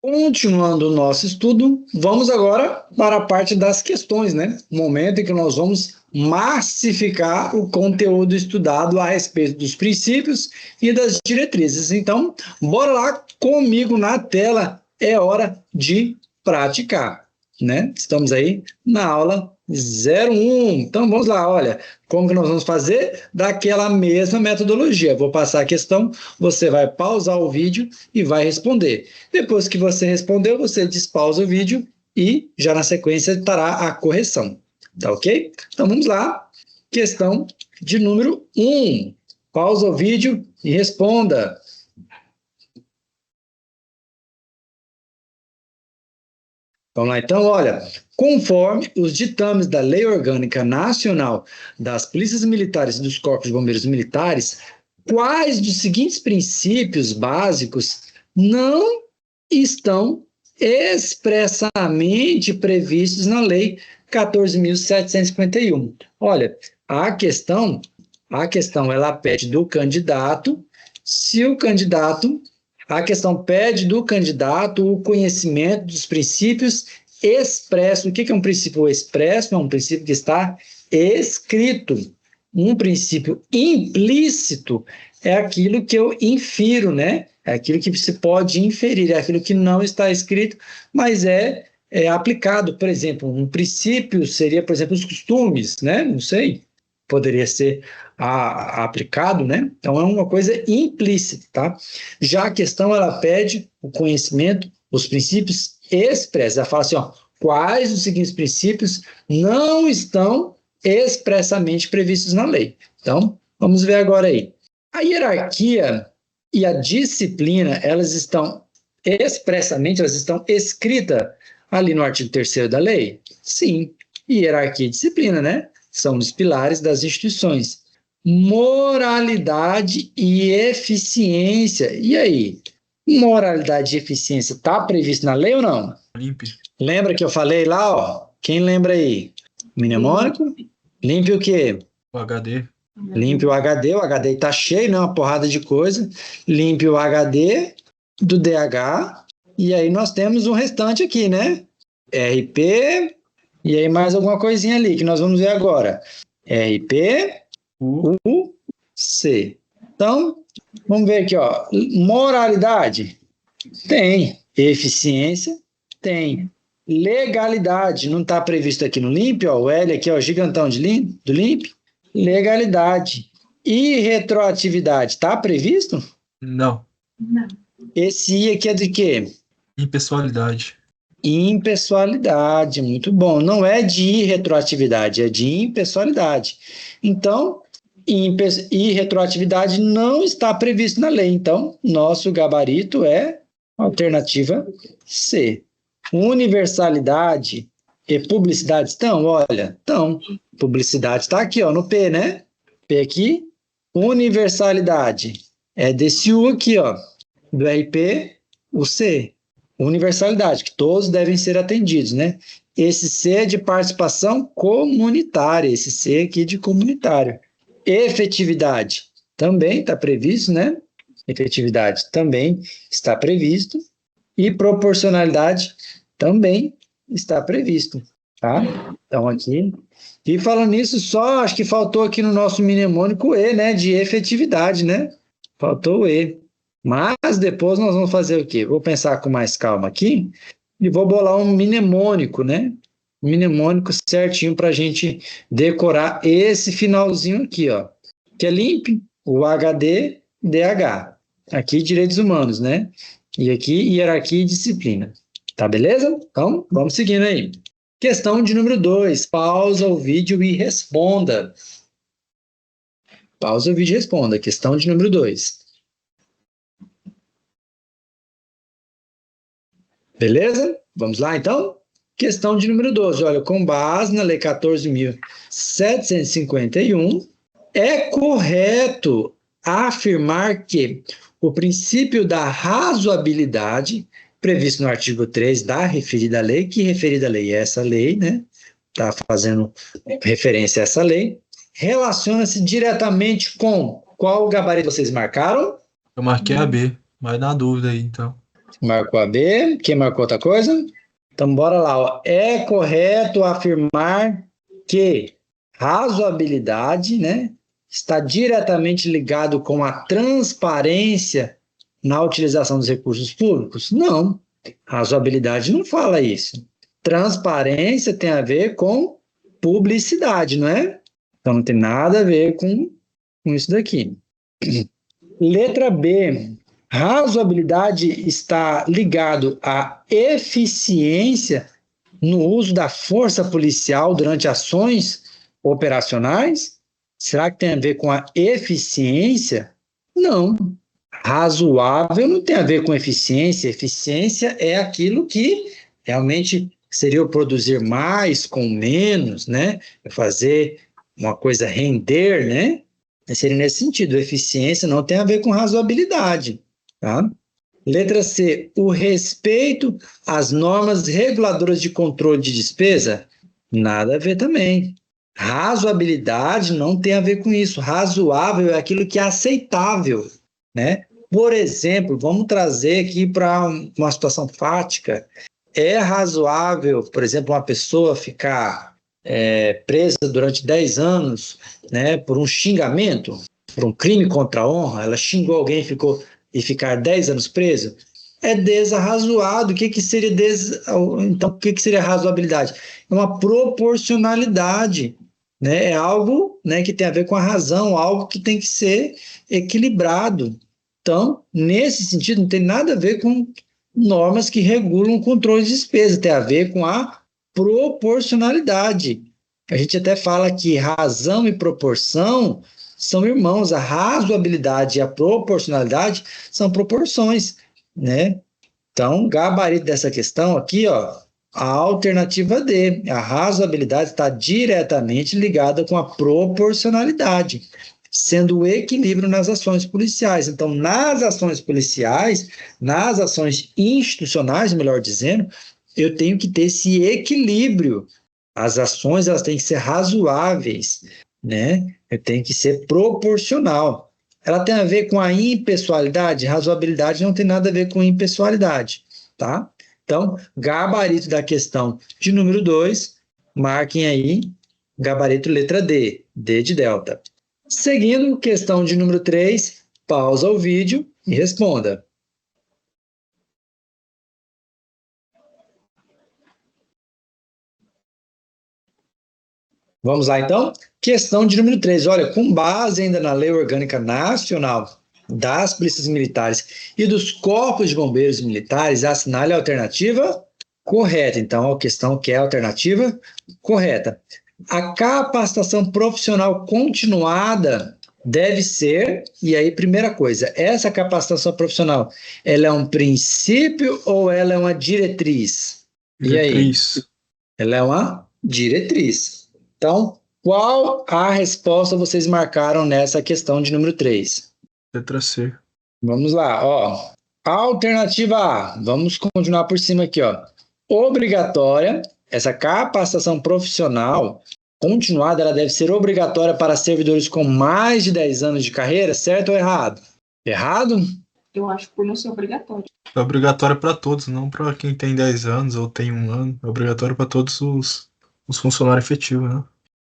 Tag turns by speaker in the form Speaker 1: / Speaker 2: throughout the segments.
Speaker 1: Continuando o nosso estudo, vamos agora para a parte das questões, né? O momento em que nós vamos massificar o conteúdo estudado a respeito dos princípios e das diretrizes. Então, bora lá comigo na tela, é hora de praticar, né? Estamos aí na aula 01. Então, vamos lá, olha, como que nós vamos fazer? Daquela mesma metodologia. Vou passar a questão, você vai pausar o vídeo e vai responder. Depois que você respondeu, você despausa o vídeo e já na sequência estará a correção. Tá ok? Então, vamos lá. Questão de número 1. Pausa o vídeo e responda. Vamos lá, então, olha, conforme os ditames da Lei Orgânica Nacional das Polícias Militares e dos Corpos de Bombeiros Militares, quais dos seguintes princípios básicos não estão expressamente previstos na Lei 14.751? Olha, a questão ela pede do candidato, se o candidato... A questão pede do candidato o conhecimento dos princípios expressos. O que é um princípio expresso? É um princípio que está escrito. Um princípio implícito é aquilo que eu infiro, né? É aquilo que se pode inferir, é aquilo que não está escrito, mas é aplicado. Por exemplo, um princípio seria, por exemplo, os costumes, né? Não sei, poderia ser aplicado, né? Então, é uma coisa implícita, tá? Já a questão, ela pede o conhecimento, os princípios expressos. Ela fala assim, ó, quais os seguintes princípios não estão expressamente previstos na lei? Então, vamos ver agora aí. A hierarquia e a disciplina, elas estão escritas ali no artigo 3º da lei? Sim. Hierarquia e disciplina, né? São os pilares das instituições. Moralidade e eficiência. E aí? Moralidade e eficiência está previsto na lei ou não?
Speaker 2: Limpe.
Speaker 1: Lembra que eu falei lá, ó? Quem lembra aí? Mnemônico? Limpe o quê?
Speaker 2: O HD.
Speaker 1: Limpe o HD está cheio, né? Uma porrada de coisa. Limpe o HD do DH. E aí nós temos o restante aqui, né? RP, e aí mais alguma coisinha ali que nós vamos ver agora. RP, UC. Então, vamos ver aqui, ó. Moralidade? Tem. Eficiência? Tem. Legalidade? Não está previsto aqui no LIMP, ó. O L aqui, ó, gigantão do LIMP. Legalidade. E retroatividade? Está previsto?
Speaker 2: Não.
Speaker 1: Esse I aqui é de quê?
Speaker 2: Impessoalidade.
Speaker 1: Impessoalidade, muito bom. Não é de irretroatividade, é de impessoalidade. Então, irretroatividade não está previsto na lei. Então, nosso gabarito é alternativa C. Universalidade e publicidade estão? Olha, estão. Publicidade está aqui, ó, no P, né? P aqui. Universalidade é desse U aqui, ó, do RP, o C. Universalidade, que todos devem ser atendidos, né? Esse C é de participação comunitária, esse C aqui de comunitário. Efetividade também está previsto, né? Efetividade também está previsto. E proporcionalidade também está previsto, tá? Então, aqui. E falando nisso, só acho que faltou aqui no nosso mnemônico o E, né? De efetividade, né? Faltou o E. Mas depois nós vamos fazer o quê? Vou pensar com mais calma aqui e vou bolar um mnemônico, né? Um mnemônico certinho para a gente decorar esse finalzinho aqui, ó. Que é LIMP, o HD, DH. Aqui, direitos humanos, né? E aqui, hierarquia e disciplina. Tá beleza? Então, vamos seguindo aí. Questão de número 2. Pausa o vídeo e responda. Pausa o vídeo e responda. Questão de número 2. Beleza? Vamos lá, então? Questão de número 12. Olha, com base na Lei 14.751, é correto afirmar que o princípio da razoabilidade, previsto no artigo 3 da referida lei, que referida lei é essa lei, né? Está fazendo referência a essa lei, relaciona-se diretamente com qual gabarito vocês marcaram?
Speaker 2: Eu marquei a B, mas na dúvida aí, então.
Speaker 1: Marcou a B. Quem marcou outra coisa? Então, bora lá. Ó. É correto afirmar que razoabilidade, né, está diretamente ligado com a transparência na utilização dos recursos públicos? Não. Razoabilidade não fala isso. Transparência tem a ver com publicidade, não é? Então, não tem nada a ver com isso daqui. Letra B. Razoabilidade está ligado à eficiência no uso da força policial durante ações operacionais? Será que tem a ver com a eficiência? Não. Razoável não tem a ver com eficiência. Eficiência é aquilo que realmente seria o produzir mais com menos, né? Fazer uma coisa render, né? Seria nesse sentido. Eficiência não tem a ver com razoabilidade, tá? Letra C. O respeito às normas reguladoras de controle de despesa? Nada a ver também. Razoabilidade não tem a ver com isso. Razoável é aquilo que é aceitável, né? Por exemplo, vamos trazer aqui para uma situação fática. É razoável, por exemplo, uma pessoa ficar presa durante 10 anos, né, por um xingamento, por um crime contra a honra? Ela xingou alguém e ficar 10 anos preso? É desarrazoado. O que seria então, o que seria razoabilidade? É uma proporcionalidade, né? É algo, né, que tem a ver com a razão, algo que tem que ser equilibrado. Então, nesse sentido, não tem nada a ver com normas que regulam o controle de despesa, tem a ver com a proporcionalidade. A gente até fala que razão e proporção são irmãos. A razoabilidade e a proporcionalidade são proporções, né? Então, gabarito dessa questão aqui, ó, a alternativa D. A razoabilidade está diretamente ligada com a proporcionalidade, sendo o equilíbrio nas ações policiais. Então, nas ações policiais, nas ações institucionais, melhor dizendo, eu tenho que ter esse equilíbrio. As ações, elas têm que ser razoáveis, né? Eu tenho que ser proporcional. Ela tem a ver com a impessoalidade? Razoabilidade não tem nada a ver com impessoalidade, tá? Então, gabarito da questão de número 2, marquem aí, gabarito letra D, D de delta. Seguindo, questão de número 3, pausa o vídeo e responda. Vamos lá, então? Questão de número 3. Olha, com base ainda na Lei Orgânica Nacional das Polícias Militares e dos Corpos de Bombeiros Militares, assinale a alternativa correta. Então, a questão que é a alternativa correta. A capacitação profissional continuada deve ser, e aí, primeira coisa, essa capacitação profissional, ela é um princípio ou ela é uma diretriz?
Speaker 2: Diretriz.
Speaker 1: E aí? Ela é uma diretriz. Então, qual a resposta vocês marcaram nessa questão de número 3?
Speaker 2: Letra C.
Speaker 1: Vamos lá, ó. Alternativa A, vamos continuar por cima aqui, ó. Obrigatória, essa capacitação profissional continuada, ela deve ser obrigatória para servidores com mais de 10 anos de carreira, certo ou errado? Errado?
Speaker 3: Eu acho que por não ser obrigatório.
Speaker 2: É obrigatório para todos, não para quem tem 10 anos ou tem 1 ano. É obrigatório para todos os funcionários efetivos, né?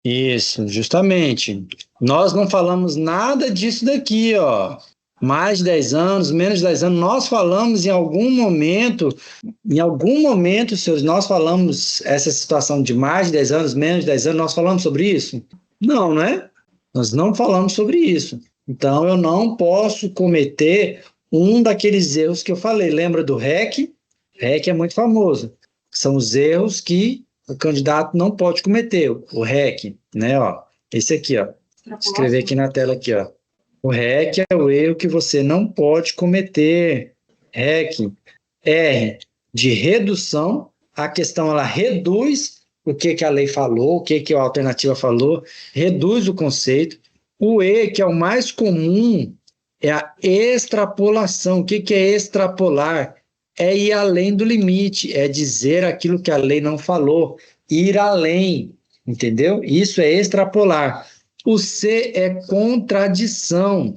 Speaker 1: Isso, justamente. Nós não falamos nada disso daqui, ó. Mais de 10 anos, menos de 10 anos, nós falamos em algum momento, senhores, nós falamos essa situação de mais de 10 anos, menos de 10 anos, nós falamos sobre isso? Não, não é? Nós não falamos sobre isso. Então, eu não posso cometer um daqueles erros que eu falei. Lembra do REC? REC é muito famoso. São os erros que o candidato não pode cometer, o REC, né, ó, esse aqui, ó, escrever aqui na tela aqui, ó, o REC é o erro que você não pode cometer, REC, R de redução, a questão ela reduz o que a lei falou, o que a alternativa falou, reduz o conceito, o E, que é o mais comum, é a extrapolação. O que é extrapolar? É ir além do limite, é dizer aquilo que a lei não falou, ir além, entendeu? Isso é extrapolar. O C é contradição.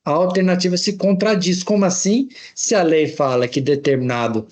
Speaker 1: A alternativa se contradiz. Como assim? Se a lei fala que determinado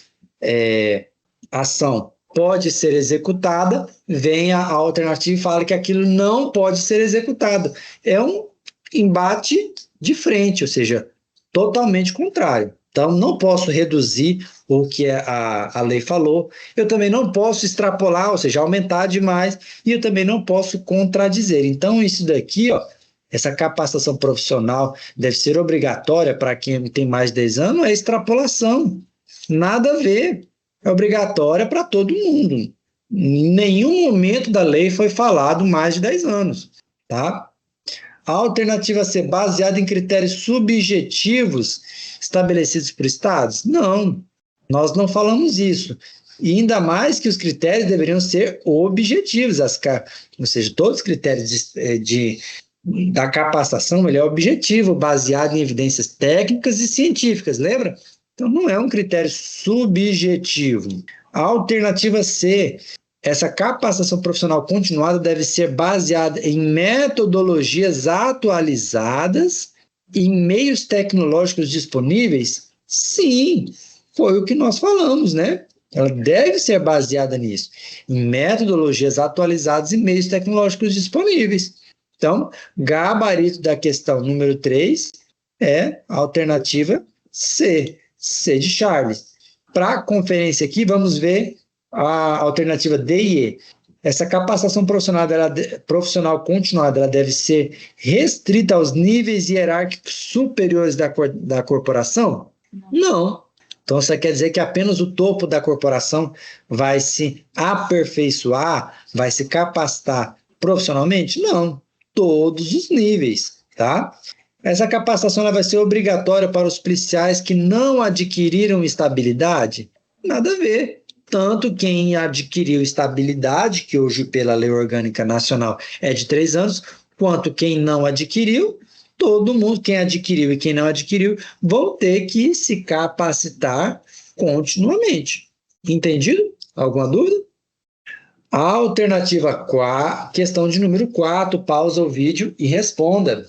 Speaker 1: ação pode ser executada, vem a alternativa e fala que aquilo não pode ser executado. É um embate de frente, ou seja, totalmente contrário. Então, não posso reduzir o que a lei falou, eu também não posso extrapolar, ou seja, aumentar demais, e eu também não posso contradizer. Então, isso daqui, ó, essa capacitação profissional deve ser obrigatória para quem tem mais de 10 anos, é extrapolação. Nada a ver. É obrigatória para todo mundo. Em nenhum momento da lei foi falado mais de 10 anos. Tá? A alternativa C, baseada em critérios subjetivos estabelecidos por estados? Não, nós não falamos isso. E ainda mais que os critérios deveriam ser objetivos, ou seja, todos os critérios da capacitação, ele é objetivo, baseado em evidências técnicas e científicas, lembra? Então, não é um critério subjetivo. A alternativa C, essa capacitação profissional continuada deve ser baseada em metodologias atualizadas e em meios tecnológicos disponíveis? Sim, foi o que nós falamos, né? Ela deve ser baseada nisso, em metodologias atualizadas e meios tecnológicos disponíveis. Então, gabarito da questão número 3 é a alternativa C, C de Charles. Para a conferência aqui, vamos ver a alternativa D e E. Essa capacitação profissional continuada ela deve ser restrita aos níveis hierárquicos superiores da corporação? Não. Então, isso quer dizer que apenas o topo da corporação vai se aperfeiçoar, vai se capacitar profissionalmente? Não. Todos os níveis, tá? Essa capacitação ela vai ser obrigatória para os policiais que não adquiriram estabilidade? Nada a ver. Tanto quem adquiriu estabilidade, que hoje pela Lei Orgânica Nacional é de 3 anos, quanto quem não adquiriu, todo mundo, quem adquiriu e quem não adquiriu, vão ter que se capacitar continuamente. Entendido? Alguma dúvida? A alternativa 4, questão de número 4, pausa o vídeo e responda.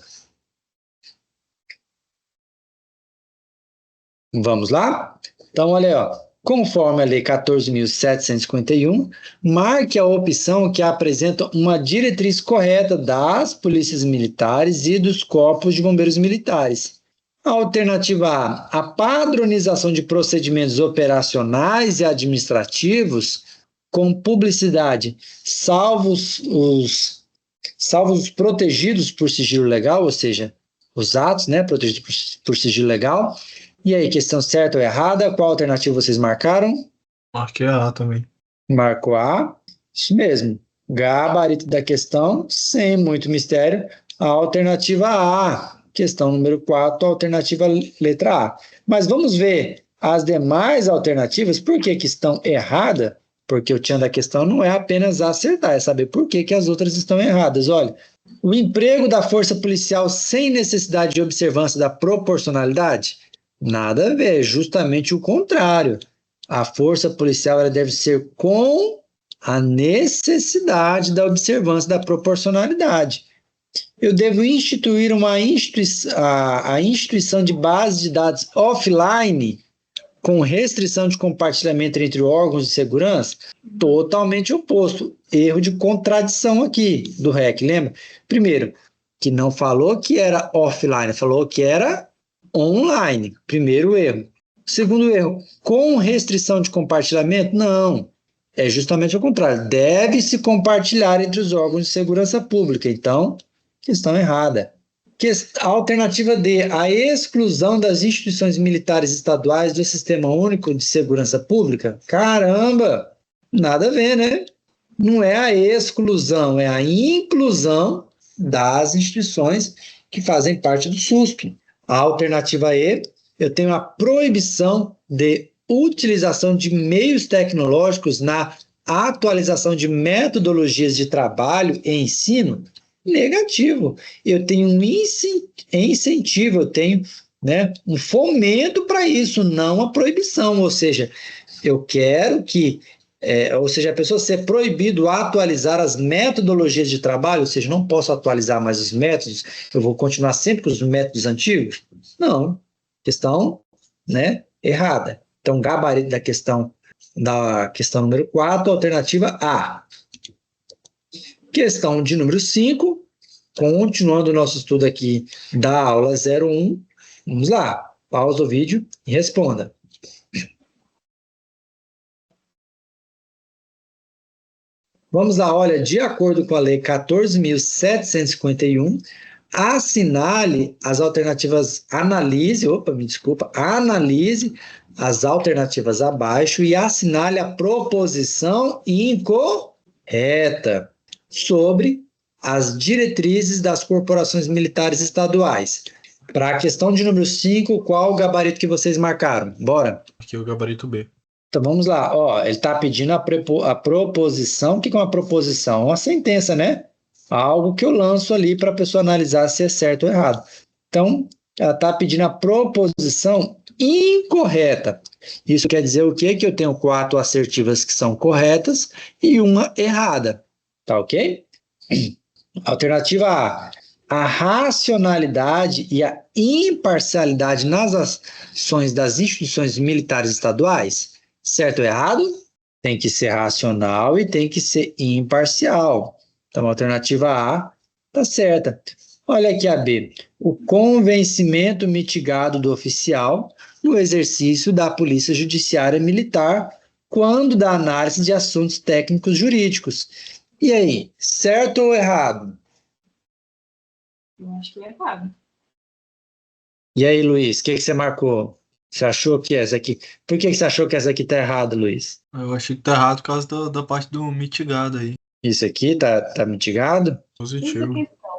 Speaker 1: Vamos lá? Então, olha aí, ó. Conforme a Lei 14.751, marque a opção que apresenta uma diretriz correta das polícias militares e dos corpos de bombeiros militares. A alternativa A, a padronização de procedimentos operacionais e administrativos com publicidade, salvos os protegidos por sigilo legal, ou seja, os atos, né, protegidos por sigilo legal. E aí, questão certa ou errada? Qual alternativa vocês marcaram?
Speaker 2: Marquei a também.
Speaker 1: Marcou A. Isso mesmo. Gabarito da questão, sem muito mistério. A alternativa A. Questão número 4, alternativa letra A. Mas vamos ver as demais alternativas. Por que estão erradas? Porque o tchan da questão não é apenas acertar, é saber por que as outras estão erradas. Olha, o emprego da força policial sem necessidade de observância da proporcionalidade? Nada a ver, justamente o contrário. A força policial ela deve ser com a necessidade da observância da proporcionalidade. Eu devo instituir a instituição de base de dados offline com restrição de compartilhamento entre órgãos de segurança? Totalmente oposto. Erro de contradição aqui do REC, lembra? Primeiro, que não falou que era offline, falou que era online. Primeiro erro. Segundo erro, com restrição de compartilhamento? Não. É justamente o contrário. Deve-se compartilhar entre os órgãos de segurança pública. Então, questão errada. A alternativa D, a exclusão das instituições militares estaduais do Sistema Único de Segurança Pública? Caramba! Nada a ver, né? Não é a exclusão, é a inclusão das instituições que fazem parte do SUSP. A alternativa E, eu tenho a proibição de utilização de meios tecnológicos na atualização de metodologias de trabalho e ensino. Negativo. Eu tenho um incentivo, eu tenho, né, um fomento para isso, não a proibição. Ou seja, eu quero que ou seja, a pessoa ser proibido atualizar as metodologias de trabalho, ou seja, não posso atualizar mais os métodos, eu vou continuar sempre com os métodos antigos? Não. Questão, né, errada. Então, gabarito da questão número 4, alternativa A. Questão de número 5, continuando o nosso estudo aqui da aula 01, vamos lá, pausa o vídeo e responda. Vamos lá, olha, de acordo com a Lei 14.751, assinale as alternativas, analise as alternativas abaixo e assinale a proposição incorreta sobre as diretrizes das corporações militares estaduais. Para a questão de número 5, qual o gabarito que vocês marcaram? Bora.
Speaker 2: Aqui é o gabarito B.
Speaker 1: Então vamos lá, ó, ele está pedindo a proposição. O que é uma proposição? Uma sentença, né? Algo que eu lanço ali para a pessoa analisar se é certo ou errado. Então, ela está pedindo a proposição incorreta. Isso quer dizer o quê? Que eu tenho 4 assertivas que são corretas e uma errada. Tá ok? Alternativa A. A racionalidade e a imparcialidade nas ações das instituições militares estaduais. Certo ou errado? Tem que ser racional e tem que ser imparcial. Então, a alternativa A está certa. Olha aqui a B. O convencimento mitigado do oficial no exercício da polícia judiciária militar quando da análise de assuntos técnicos jurídicos. E aí, certo ou errado?
Speaker 3: Eu acho que é errado.
Speaker 1: E aí, Luiz, o que você marcou? Você achou que essa aqui... Por que você achou que essa aqui está errada, Luiz?
Speaker 2: Eu achei que tá errado por causa da parte do mitigado aí.
Speaker 1: Isso aqui tá mitigado?
Speaker 2: Positivo.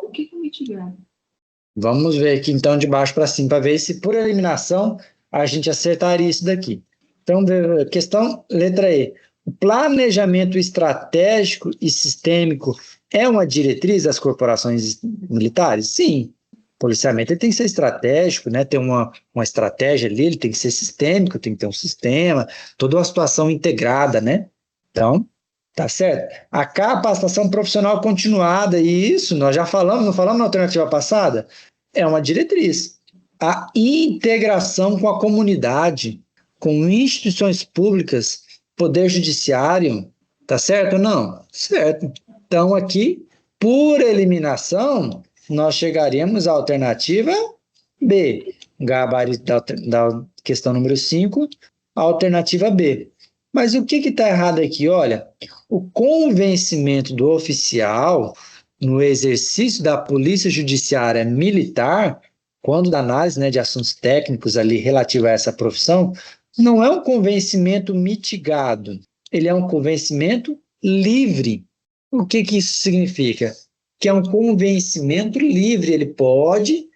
Speaker 3: O que é mitigado?
Speaker 1: Vamos ver aqui então de baixo para cima, para ver se por eliminação a gente acertaria isso daqui. Então, questão letra E. O planejamento estratégico e sistêmico é uma diretriz das corporações militares? Sim. O policiamento ele tem que ser estratégico, né? Tem uma estratégia ali, ele tem que ser sistêmico, tem que ter um sistema, toda uma situação integrada, né? Então, tá certo. A capacitação profissional continuada, e isso nós já falamos, não falamos na alternativa passada? É uma diretriz. A integração com a comunidade, com instituições públicas, poder judiciário, tá certo ou não? Certo. Então, aqui, por eliminação, nós chegaríamos à alternativa B. Gabarito da questão número 5, alternativa B. Mas o que está errado aqui? Olha, o convencimento do oficial no exercício da polícia judiciária militar, quando da análise, né, de assuntos técnicos ali relativo a essa profissão, não é um convencimento mitigado, ele é um convencimento livre. O que isso significa? Que é um convencimento livre, ele pode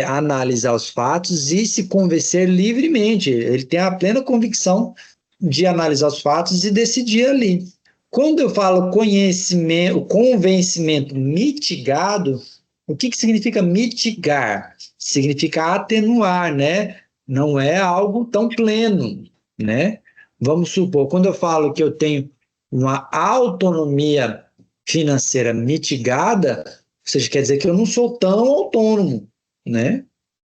Speaker 1: analisar os fatos e se convencer livremente, ele tem a plena convicção de analisar os fatos e decidir ali. Quando eu falo convencimento mitigado, o que significa mitigar? Significa atenuar, né? Não é algo tão pleno, né? Vamos supor, quando eu falo que eu tenho uma autonomia financeira mitigada, ou seja, quer dizer que eu não sou tão autônomo, né?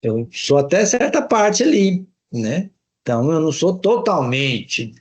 Speaker 1: Eu sou até certa parte ali, né? Então, eu não sou totalmente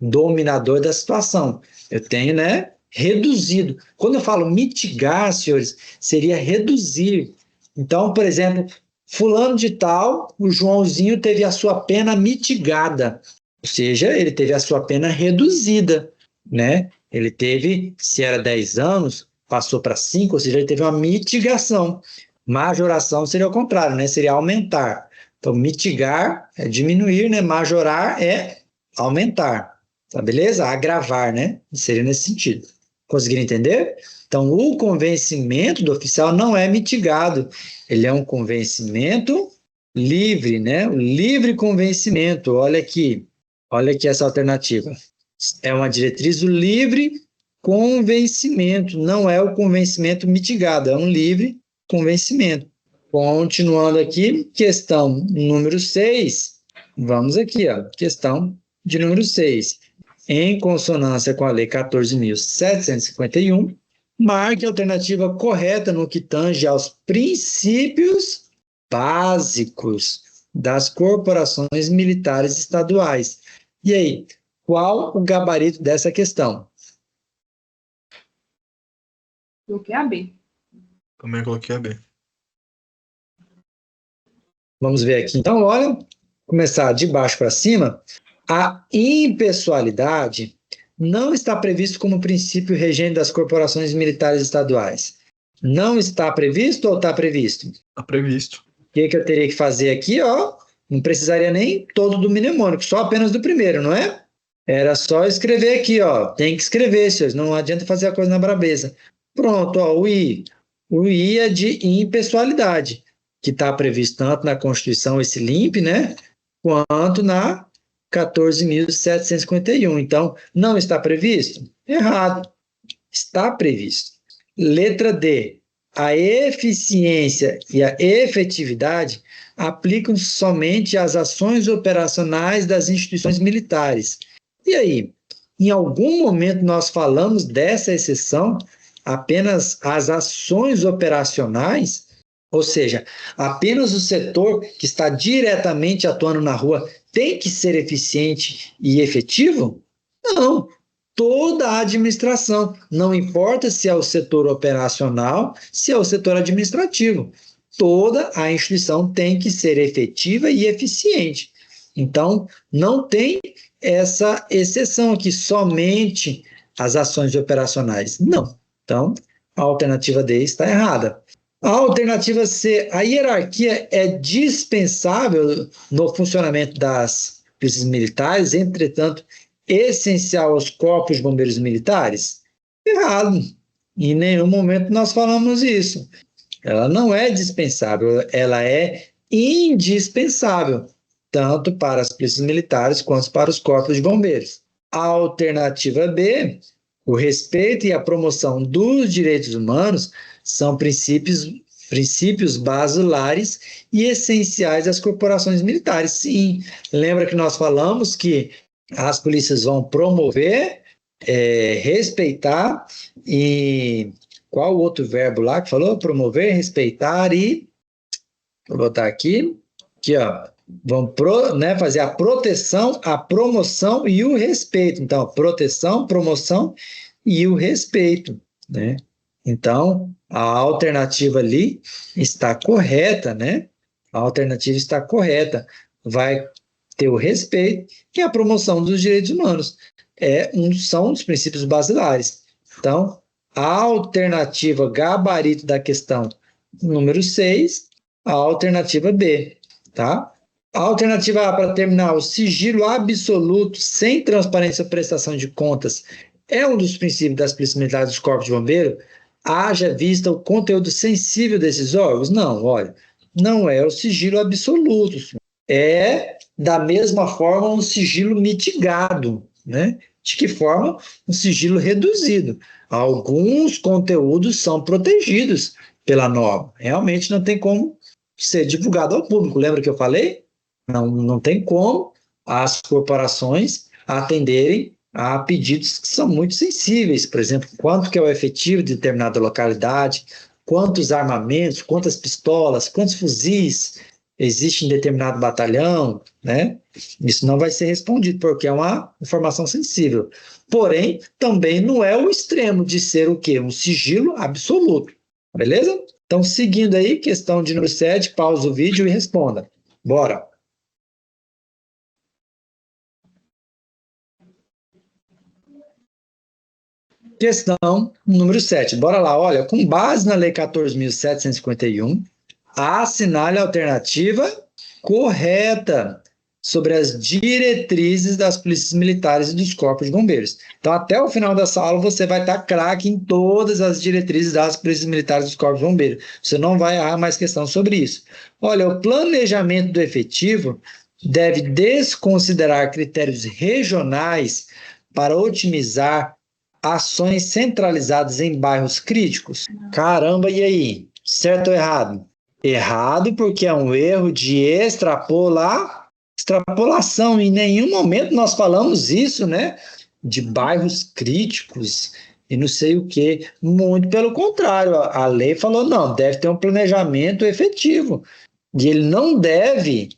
Speaker 1: dominador da situação. Eu tenho, né, reduzido. Quando eu falo mitigar, senhores, seria reduzir. Então, por exemplo, fulano de tal, o Joãozinho teve a sua pena mitigada. Ou seja, ele teve a sua pena reduzida, né? Ele teve, se era 10 anos, passou para 5, ou seja, ele teve uma mitigação. Majoração seria o contrário, né? Seria aumentar. Então, mitigar é diminuir, né? Majorar é aumentar. Tá beleza? Agravar, né? Seria nesse sentido. Conseguiram entender? Então, o convencimento do oficial não é mitigado. Ele é um convencimento livre, né? O livre convencimento. Olha aqui essa alternativa. É uma diretriz do livre convencimento. Não é o convencimento mitigado, é um livre convencimento. Continuando aqui, questão número 6. Vamos aqui, ó, questão de número 6. em consonância com a Lei 14.751, marque a alternativa correta no que tange aos princípios básicos das corporações militares estaduais. E aí, qual o gabarito dessa questão?
Speaker 3: Coloquei a B.
Speaker 2: Também coloquei a B.
Speaker 1: Vamos ver aqui. Então, olha, começar de baixo para cima. A impessoalidade não está previsto como princípio regente das corporações militares estaduais. Não está previsto ou está previsto?
Speaker 2: Está previsto.
Speaker 1: O que eu teria que fazer aqui? Ó, não precisaria nem todo do mnemônico, só apenas do primeiro, não é? Era só escrever aqui, ó. Tem que escrever, senhores. Não adianta fazer a coisa na brabeza. Pronto, ó, o I. O I é de impessoalidade, que está previsto tanto na Constituição, esse LIMP, né? Quanto na 14.751. Então, não está previsto? Errado. Está previsto. Letra D. A eficiência e a efetividade aplicam somente às ações operacionais das instituições militares. E aí, em algum momento nós falamos dessa exceção apenas às ações operacionais? Ou seja, apenas o setor que está diretamente atuando na rua tem que ser eficiente e efetivo? Não. Toda a administração, não importa se é o setor operacional, se é o setor administrativo. Toda a instituição tem que ser efetiva e eficiente. Então, não tem essa exceção aqui, somente as ações operacionais. Não. Então, a alternativa D está errada. A alternativa C, a hierarquia é dispensável no funcionamento das polícias militares, entretanto, essencial aos corpos de bombeiros militares? Errado. Em nenhum momento nós falamos isso. Ela não é dispensável, ela é indispensável, tanto para as polícias militares quanto para os corpos de bombeiros. A alternativa B, o respeito e a promoção dos direitos humanos são princípios basulares e essenciais às corporações militares. Sim, lembra que nós falamos que as polícias vão promover, respeitar e... Qual o outro verbo lá que falou? Promover, respeitar e... Vou botar aqui. Aqui, ó. Vão fazer a proteção, a promoção e o respeito. Então, proteção, promoção e o respeito, né? Então, a alternativa ali está correta, né? A alternativa está correta. Vai ter o respeito e a promoção dos direitos humanos. São os princípios basilares. Então, a alternativa gabarito da questão número 6, a alternativa B, tá? A alternativa A, para terminar, o sigilo absoluto sem transparência ou prestação de contas é um dos princípios das polícias militares dos corpos de bombeiro? Haja vista o conteúdo sensível desses órgãos? Não, olha, não é o sigilo absoluto. É, da mesma forma, um sigilo mitigado, né? De que forma? Um sigilo reduzido. Alguns conteúdos são protegidos pela norma. Realmente não tem como ser divulgado ao público. Lembra que eu falei? Não tem como as corporações atenderem a pedidos que são muito sensíveis. Por exemplo, quanto que é o efetivo de determinada localidade, quantos armamentos, quantas pistolas, quantos fuzis existe em determinado batalhão, né? Isso não vai ser respondido, porque é uma informação sensível. Porém, também não é o extremo de ser o quê? Um sigilo absoluto. Beleza? Então, seguindo aí, questão de número 7, pausa o vídeo e responda. Bora! Questão número 7. Bora lá. Olha, com base na Lei 14.751, assinale a alternativa correta sobre as diretrizes das polícias militares e dos corpos de bombeiros. Então, até o final dessa aula, você vai estar craque em todas as diretrizes das polícias militares e dos corpos de bombeiros. Você não vai errar mais questão sobre isso. Olha, o planejamento do efetivo deve desconsiderar critérios regionais para otimizar ações centralizadas em bairros críticos. Caramba, e aí? Certo ou errado? Errado, porque é um erro de extrapolação. Em nenhum momento nós falamos isso, né? de bairros críticos e não sei o quê. Muito pelo contrário, a lei falou, não, deve ter um planejamento efetivo. E ele não deve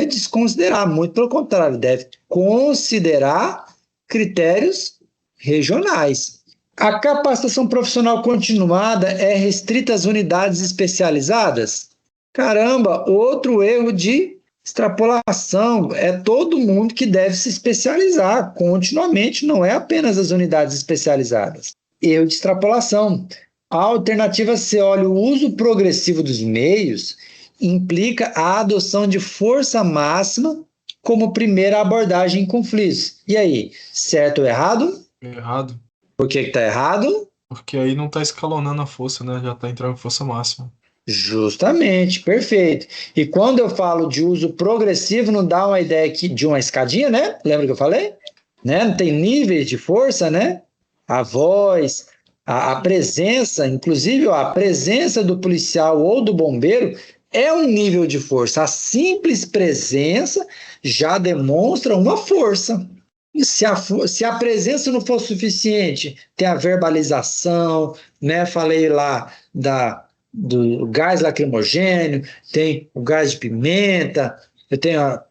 Speaker 1: desconsiderar, muito pelo contrário, deve considerar critérios regionais. A capacitação profissional continuada é restrita às unidades especializadas? Caramba, outro erro de extrapolação. É todo mundo que deve se especializar continuamente, não é apenas as unidades especializadas. Erro de extrapolação. A alternativa C, olha, o uso progressivo dos meios implica a adoção de força máxima como primeira abordagem em conflitos. E aí, certo ou errado?
Speaker 2: Errado.
Speaker 1: Por que está errado?
Speaker 2: Porque aí não tá escalonando a força, né? Já tá entrando em força máxima.
Speaker 1: Justamente, perfeito. E quando eu falo de uso progressivo, não dá uma ideia aqui de uma escadinha, né? Lembra que eu falei? Né? Não tem níveis de força, né? A voz, a presença, inclusive a presença do policial ou do bombeiro é um nível de força. A simples presença já demonstra uma força. E se a presença não for suficiente, tem a verbalização, né? Falei lá do gás lacrimogêneo, tem o gás de pimenta, eu tenho a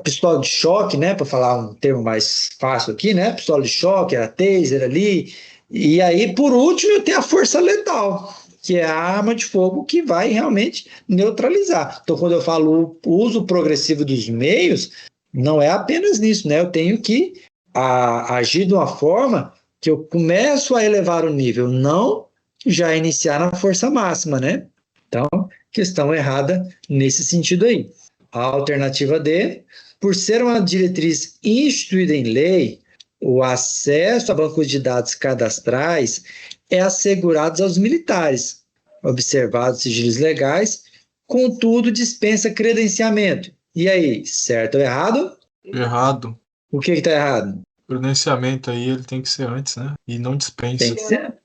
Speaker 1: pistola de choque, né? Para falar um termo mais fácil aqui, né? Pistola de choque, a taser ali. E aí, por último, eu tenho a força letal, que é a arma de fogo que vai realmente neutralizar. Então, quando eu falo o uso progressivo dos meios, não é apenas nisso, né? Eu tenho que agir de uma forma que eu começo a elevar o nível, não já iniciar na força máxima, né? Então, questão errada nesse sentido aí. A alternativa D, por ser uma diretriz instituída em lei, o acesso a bancos de dados cadastrais é assegurado aos militares, observados sigilos legais, contudo dispensa credenciamento. E aí, certo ou errado?
Speaker 2: Errado.
Speaker 1: O que está errado?
Speaker 2: O credenciamento aí ele tem que ser antes, né? E não dispensa.
Speaker 1: Tem que ser.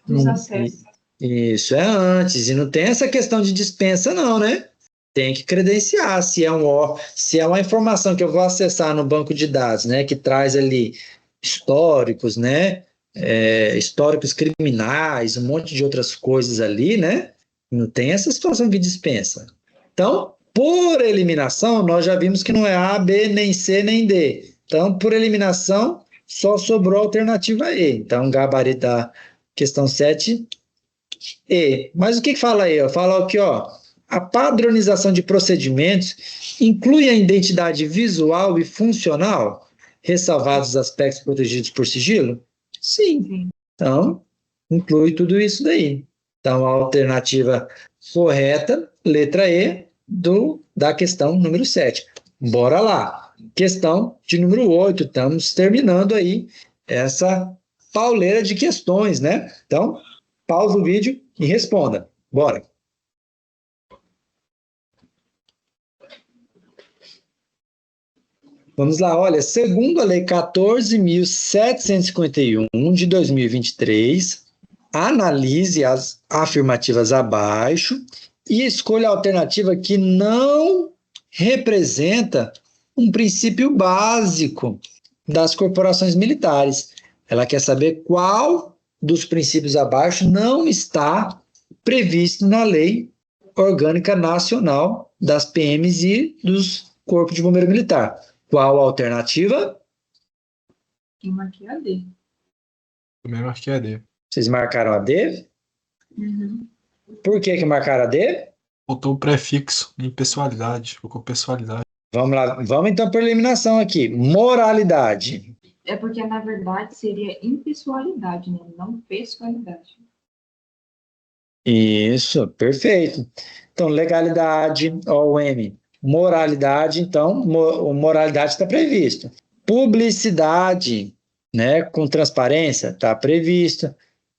Speaker 3: Dos acessos.
Speaker 1: Isso é antes. E não tem essa questão de dispensa, não, né? Tem que credenciar. Se é uma informação que eu vou acessar no banco de dados, né? Que traz ali históricos, né? Históricos criminais, um monte de outras coisas ali, né? Não tem essa situação de dispensa. Então, por eliminação, nós já vimos que não é A, B, nem C, nem D. Então, por eliminação, só sobrou a alternativa E. Então, gabarito da questão 7, E. Mas o que fala aí? Fala aqui, ó. A padronização de procedimentos inclui a identidade visual e funcional, ressalvados os aspectos protegidos por sigilo? Sim. Então, inclui tudo isso daí. Então, a alternativa correta, letra E, da questão número 7. Bora lá. Questão de número 8. Estamos terminando aí essa pauleira de questões, né? Então, pausa o vídeo e responda. Bora. Vamos lá, olha, segundo a Lei 14.751 de 2023, analise as afirmativas abaixo e escolha a alternativa que não representa um princípio básico das corporações militares. Ela quer saber qual dos princípios abaixo não está previsto na Lei Orgânica Nacional das PMs e dos Corpos de Bombeiro Militar. Qual a alternativa?
Speaker 3: Eu marquei a D.
Speaker 2: Também marquei a D.
Speaker 1: Vocês marcaram a D?
Speaker 3: Uhum.
Speaker 1: Por que marcaram a D?
Speaker 2: Faltou o prefixo em pessoalidade. Ficou pessoalidade.
Speaker 1: Vamos lá, vamos então por eliminação aqui. Moralidade.
Speaker 3: É porque, na verdade, seria impessoalidade, né? Não pessoalidade.
Speaker 1: Isso, perfeito. Então, legalidade, OM. Moralidade, então, moralidade está previsto. Publicidade, né, com transparência, está previsto.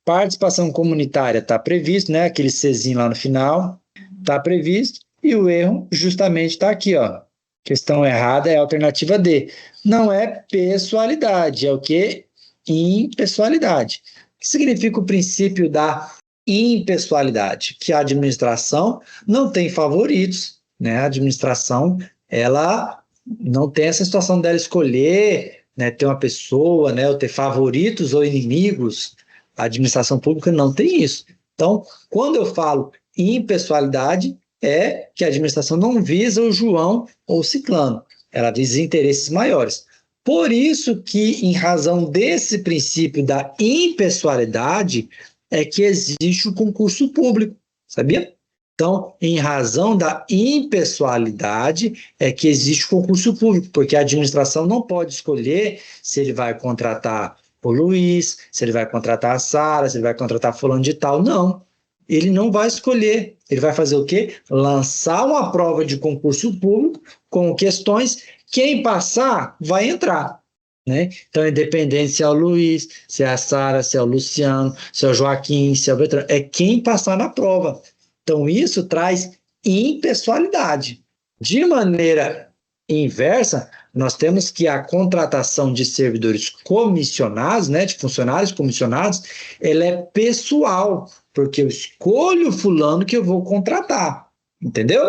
Speaker 1: Participação comunitária está previsto, né, aquele Czinho lá no final, está previsto. E o erro justamente está aqui, ó. Questão errada é a alternativa D. Não é pessoalidade, é o quê? Impessoalidade. O que significa o princípio da impessoalidade? Que a administração não tem favoritos, né? A administração, ela Não tem essa situação dela escolher, né, ter uma pessoa, né, ou ter favoritos ou inimigos. A administração pública não tem isso. Então, quando eu falo impessoalidade, é que a administração não visa o João ou o ciclano, ela visa interesses maiores. Por isso que, em razão desse princípio da impessoalidade, é que existe o concurso público, sabia? Então, em razão da impessoalidade, é que existe o concurso público, porque a administração não pode escolher se ele vai contratar o Luiz, se ele vai contratar a Sara, se ele vai contratar fulano de tal. Não, ele não vai escolher. Ele vai fazer o quê? Lançar uma prova de concurso público com questões, quem passar vai entrar. Né? Então, independente se é o Luiz, se é a Sara, se é o Luciano, se é o Joaquim, se é o Bertrand, é quem passar na prova. Então, isso traz impessoalidade. De maneira inversa, nós temos que a contratação de servidores comissionados, né, de funcionários comissionados, ela é pessoal, porque eu escolho o fulano que eu vou contratar, entendeu?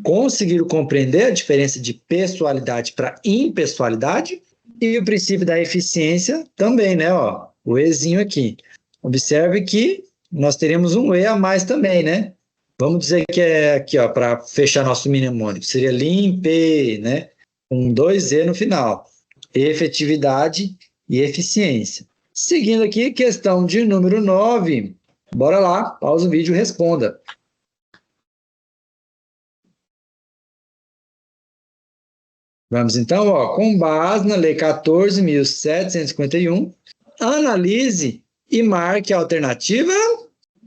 Speaker 1: Conseguiram compreender a diferença de pessoalidade para impessoalidade? E o princípio da eficiência também, né? Ó, o Ezinho aqui. Observe que nós teremos um E a mais também, né? Vamos dizer que é aqui, ó, para fechar nosso mnemônico, seria limpe, né? Com 2E no final. Efetividade e eficiência. Seguindo aqui, questão de número 9. Bora lá, pausa o vídeo e responda. Vamos então, ó, com base na Lei 14.751, analise e marque a alternativa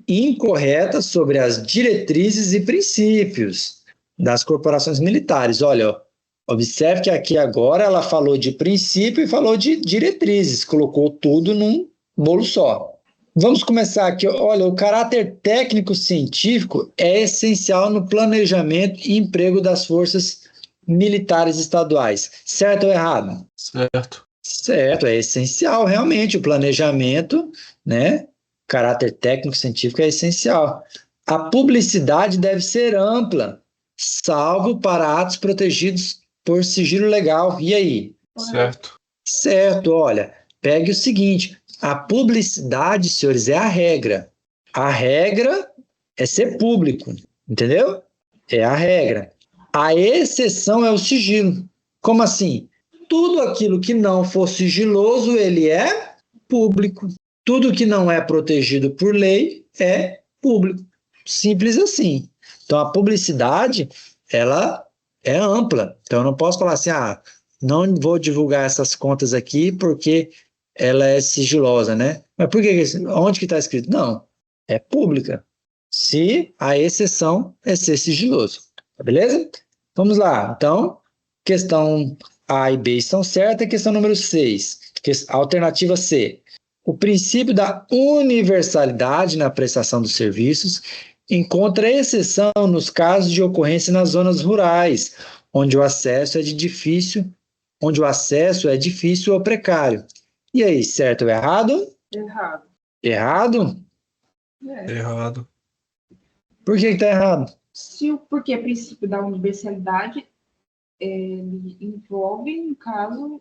Speaker 1: incorreta sobre as diretrizes e princípios das corporações militares. Olha, ó, observe que aqui agora ela falou de princípio e falou de diretrizes, colocou tudo num bolo só. Vamos começar aqui. Olha, o caráter técnico-científico é essencial no planejamento e emprego das forças militares estaduais. Certo ou errado?
Speaker 2: Certo.
Speaker 1: Certo, é essencial realmente o planejamento, né? Caráter técnico-científico é essencial. A publicidade deve ser ampla, salvo para atos protegidos por sigilo legal. E aí?
Speaker 2: Certo.
Speaker 1: Certo, olha, pegue o seguinte, a publicidade, senhores, é a regra. A regra é ser público, entendeu? É a regra. A exceção é o sigilo. Como assim? Tudo aquilo que não for sigiloso, ele é público. Tudo que não é protegido por lei é público. Simples assim. Então, a publicidade, ela é ampla. Então, eu não posso falar assim, não vou divulgar essas contas aqui porque ela é sigilosa, né? Mas por que? Onde que está escrito? Não, é pública. Se a exceção é ser sigiloso. Tá beleza? Vamos lá. Então, questão A e B estão certas. Questão número 6. Alternativa C. O princípio da universalidade na prestação dos serviços encontra exceção nos casos de ocorrência nas zonas rurais, onde o acesso é difícil ou precário. E aí, certo ou errado?
Speaker 3: Errado.
Speaker 1: Errado?
Speaker 2: Errado.
Speaker 1: Por que está errado?
Speaker 3: Porque o princípio da universalidade envolve, no caso,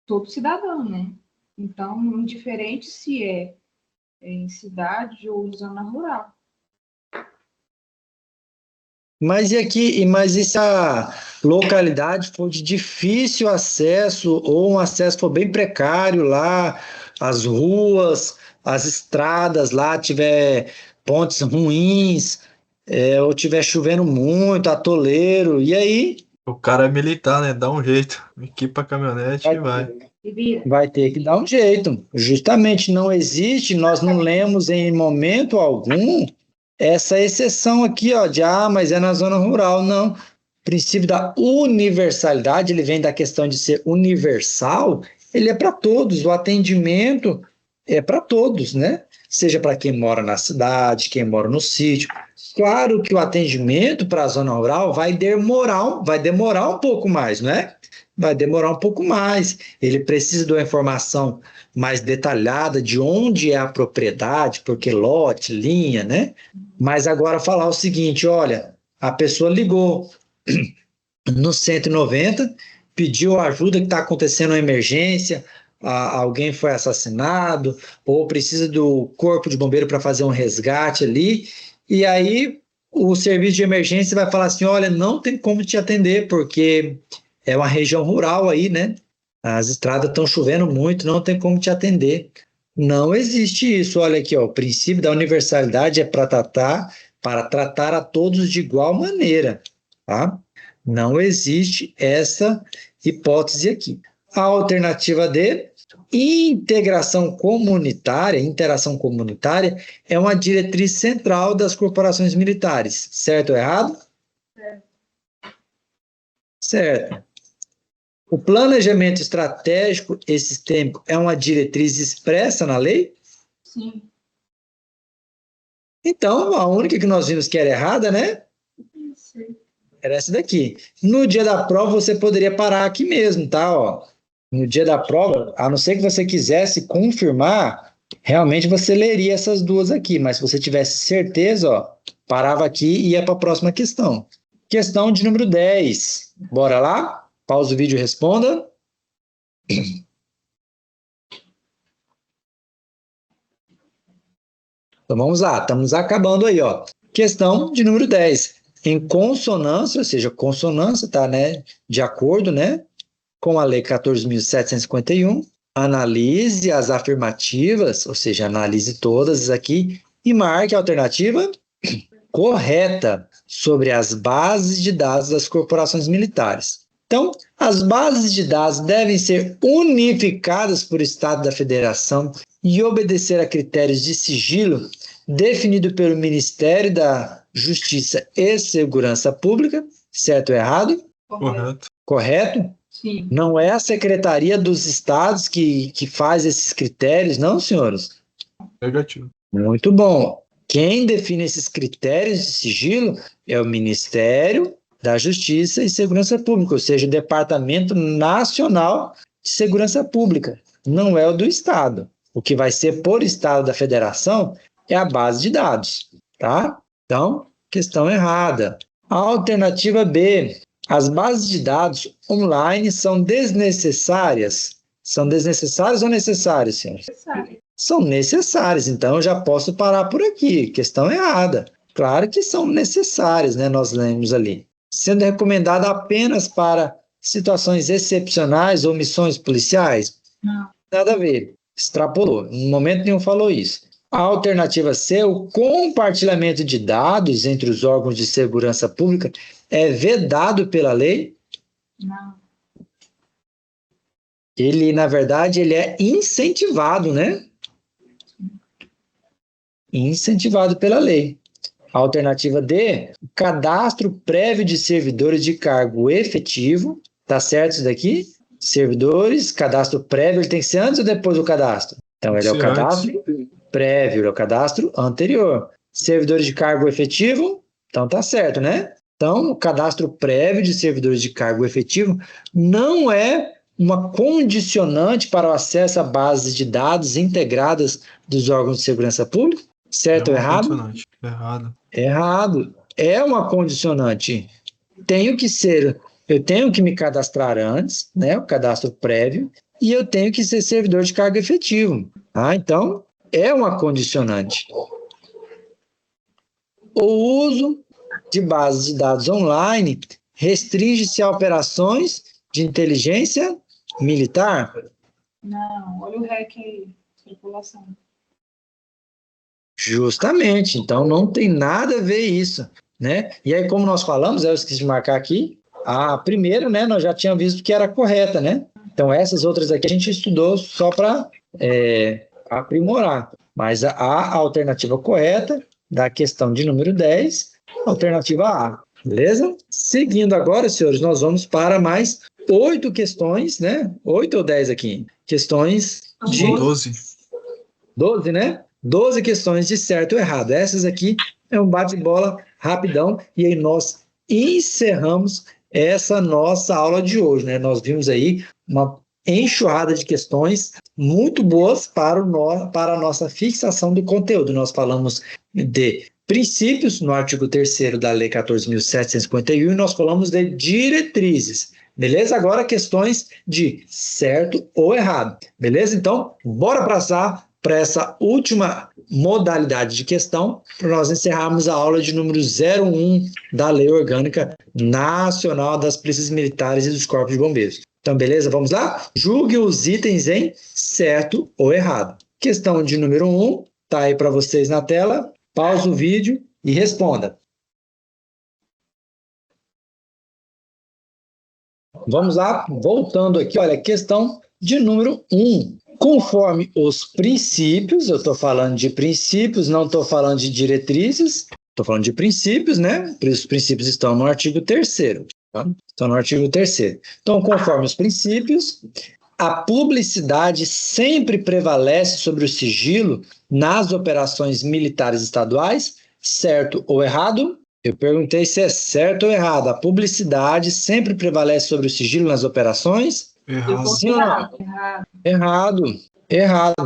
Speaker 3: todo cidadão, né? Então, indiferente se é em cidade ou zona rural.
Speaker 1: Mas e se a localidade for de difícil acesso ou um acesso for bem precário lá, as ruas, as estradas lá tiver pontes ruins, ou tiver chovendo muito, atoleiro, e aí?
Speaker 2: O cara é militar, né? Dá um jeito. Equipa a caminhonete e vai.
Speaker 1: Vai ter que dar um jeito. Justamente não existe, nós não lemos em momento algum essa exceção aqui, ó, mas é na zona rural. Não. O princípio da universalidade, ele vem da questão de ser universal, ele é para todos, o atendimento é para todos, né? Seja para quem mora na cidade, quem mora no sítio. Claro que o atendimento para a zona rural vai demorar um pouco mais, não é? Vai demorar um pouco mais. Ele precisa de uma informação mais detalhada de onde é a propriedade, porque lote, linha, né? Mas agora falar o seguinte, olha, a pessoa ligou, no 190, pediu ajuda que está acontecendo uma emergência, alguém foi assassinado, ou precisa do corpo de bombeiro para fazer um resgate ali, e aí o serviço de emergência vai falar assim, olha, não tem como te atender, porque é uma região rural aí, né? As estradas estão chovendo muito, não tem como te atender. Não existe isso. Olha aqui, ó, o princípio da universalidade é para tratar a todos de igual maneira, tá? Não existe essa hipótese aqui. A alternativa D, interação comunitária é uma diretriz central das corporações militares. Certo ou errado? Certo. O planejamento estratégico e sistêmico é uma diretriz expressa na lei?
Speaker 3: Sim.
Speaker 1: Então, a única que nós vimos que era errada, né?
Speaker 3: Sim.
Speaker 1: Era essa daqui. No dia da prova, você poderia parar aqui mesmo, tá? Ó, no dia da prova, a não ser que você quisesse confirmar, realmente você leria essas duas aqui, mas se você tivesse certeza, ó, parava aqui e ia para a próxima questão. Questão de número 10. Bora lá? Pausa o vídeo e responda. Então vamos lá, estamos acabando aí, ó. Questão de número 10. Em consonância, ou seja, consonância está, né, de acordo, né, com a Lei 14.751, analise as afirmativas, ou seja, analise todas aqui e marque a alternativa correta sobre as bases de dados das corporações militares. Então, as bases de dados devem ser unificadas por Estado da Federação e obedecer a critérios de sigilo definido pelo Ministério da Justiça e Segurança Pública, certo ou errado?
Speaker 2: Correto.
Speaker 1: Correto?
Speaker 3: Sim.
Speaker 1: Não é a Secretaria dos Estados que faz esses critérios, não, senhores?
Speaker 2: Negativo.
Speaker 1: Muito bom. Quem define esses critérios de sigilo é o Ministério da Justiça e Segurança Pública, ou seja, o Departamento Nacional de Segurança Pública, não é o do Estado. O que vai ser por Estado da Federação é a base de dados, tá? Então, questão errada. A alternativa B, as bases de dados online são desnecessárias. São desnecessárias ou necessárias, senhores? São necessárias, então eu já posso parar por aqui. Questão errada. Claro que são necessárias, né? Nós lemos ali. Sendo recomendada apenas para situações excepcionais ou missões policiais?
Speaker 3: Não.
Speaker 1: Nada a ver. Extrapolou. Em momento nenhum falou isso. A alternativa C, o compartilhamento de dados entre os órgãos de segurança pública é vedado pela lei?
Speaker 3: Não.
Speaker 1: Ele, na verdade, ele é incentivado, né? Incentivado pela lei. A alternativa D, o cadastro prévio de servidores de cargo efetivo. Tá certo isso daqui? Servidores, cadastro prévio, ele tem que ser antes ou depois do cadastro? Então, ele é o cadastro prévio, ele é o cadastro anterior. Servidores de cargo efetivo, então tá certo, né? Então, o cadastro prévio de servidores de cargo efetivo não é uma condicionante para o acesso a bases de dados integradas dos órgãos de segurança pública? Certo ou errado?
Speaker 2: Errado.
Speaker 1: Errado. É uma condicionante. Eu tenho que me cadastrar antes, né? O cadastro prévio, e eu tenho que ser servidor de cargo efetivo. Então, é uma condicionante. O uso de bases de dados online restringe-se a operações de inteligência militar?
Speaker 3: Não, olha o REC aí, tripulação.
Speaker 1: Justamente, então não tem nada a ver isso, né? E aí, como nós falamos, eu esqueci de marcar aqui, a primeira, né, nós já tínhamos visto que era correta, né? Então, essas outras aqui a gente estudou só para aprimorar. Mas a alternativa correta da questão de número 10, alternativa A, beleza? Seguindo agora, senhores, nós vamos para mais 8 questões, né? 8 ou 10 aqui? Questões de...
Speaker 2: 12.
Speaker 1: 12, né? 12 questões de certo ou errado. Essas aqui é um bate-bola rapidão e aí nós encerramos essa nossa aula de hoje, né? Nós vimos aí uma enxurrada de questões muito boas para a nossa fixação do conteúdo. Nós falamos de princípios, no artigo 3º da Lei 14.751, e nós falamos de diretrizes. Beleza? Agora questões de certo ou errado. Beleza? Então, bora passar para essa última modalidade de questão, para nós encerrarmos a aula de número 01 da Lei Orgânica Nacional das Polícias Militares e dos Corpos de Bombeiros. Então, beleza? Vamos lá? Julgue os itens em certo ou errado. Questão de número 1, tá aí para vocês na tela. Pausa o vídeo e responda. Vamos lá, voltando aqui, olha, questão de número 1. Conforme os princípios, eu estou falando de princípios, não estou falando de diretrizes, estou falando de princípios, né? Os princípios estão no artigo 3º. Tá? Estão no artigo 3º. Então, conforme os princípios, a publicidade sempre prevalece sobre o sigilo nas operações militares estaduais, certo ou errado? Eu perguntei se é certo ou errado. A publicidade sempre prevalece sobre o sigilo nas operações?
Speaker 2: Errado.
Speaker 1: Sim ou não? Errado.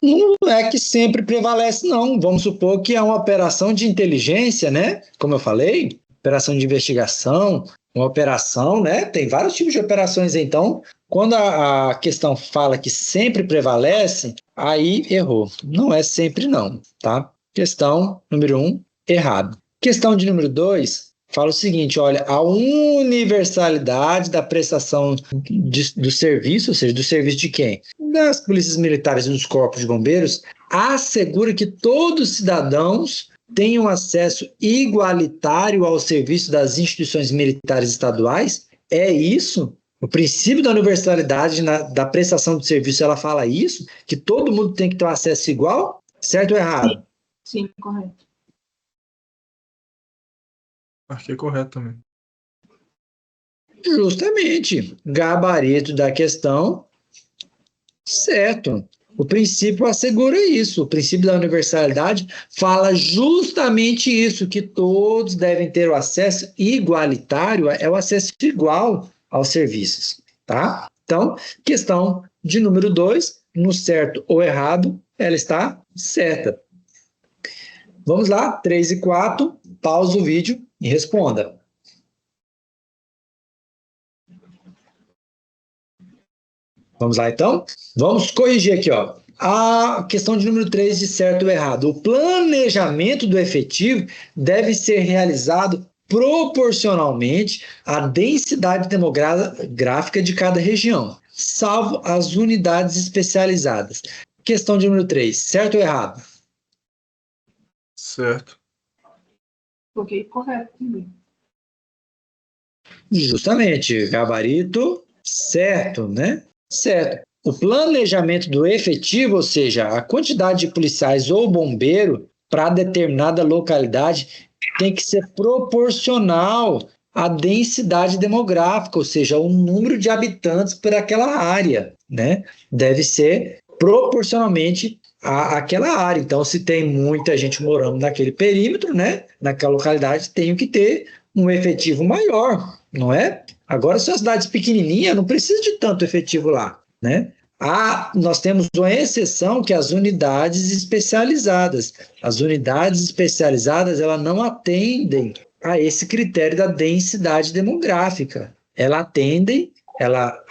Speaker 1: Não é que sempre prevalece, não. Vamos supor que é uma operação de inteligência, né? Como eu falei, operação de investigação, uma operação, né? Tem vários tipos de operações, então, quando a questão fala que sempre prevalece, aí errou. Não é sempre, não, tá? Questão número 1, errado. Questão de número 2, fala o seguinte, olha, a universalidade da prestação do serviço, ou seja, do serviço de quem? Das polícias militares e dos corpos de bombeiros, assegura que todos os cidadãos tenham acesso igualitário ao serviço das instituições militares estaduais? É isso? O princípio da universalidade da prestação de serviço, ela fala isso? Que todo mundo tem que ter um acesso igual? Certo ou errado?
Speaker 3: Sim, correto.
Speaker 2: Acho que é correto também.
Speaker 1: Justamente. Gabarito da questão, certo. O princípio assegura isso. O princípio da universalidade fala justamente isso, que todos devem ter o acesso igualitário, é o acesso igual aos serviços, tá? Então, questão de número 2, no certo ou errado, ela está certa. Vamos lá, 3 e 4, pausa o vídeo e responda. Vamos lá, então? Vamos corrigir aqui, ó. A questão de número 3 de certo ou errado. O planejamento do efetivo deve ser realizado proporcionalmente à densidade demográfica de cada região, salvo as unidades especializadas. Questão de número 3, certo ou errado?
Speaker 2: Certo.
Speaker 3: Ok, correto também.
Speaker 1: Justamente, gabarito certo, né? Certo. O planejamento do efetivo, ou seja, a quantidade de policiais ou bombeiro para determinada localidade tem que ser proporcional à densidade demográfica, ou seja, o número de habitantes por aquela área, né? Deve ser proporcionalmente àquela área. Então, se tem muita gente morando naquele perímetro, né? Naquela localidade, tem que ter um efetivo maior, não é? Agora, se é uma cidade pequenininha, não precisa de tanto efetivo lá, né? Nós temos uma exceção que é as unidades especializadas. As unidades especializadas, elas não atendem a esse critério da densidade demográfica. Elas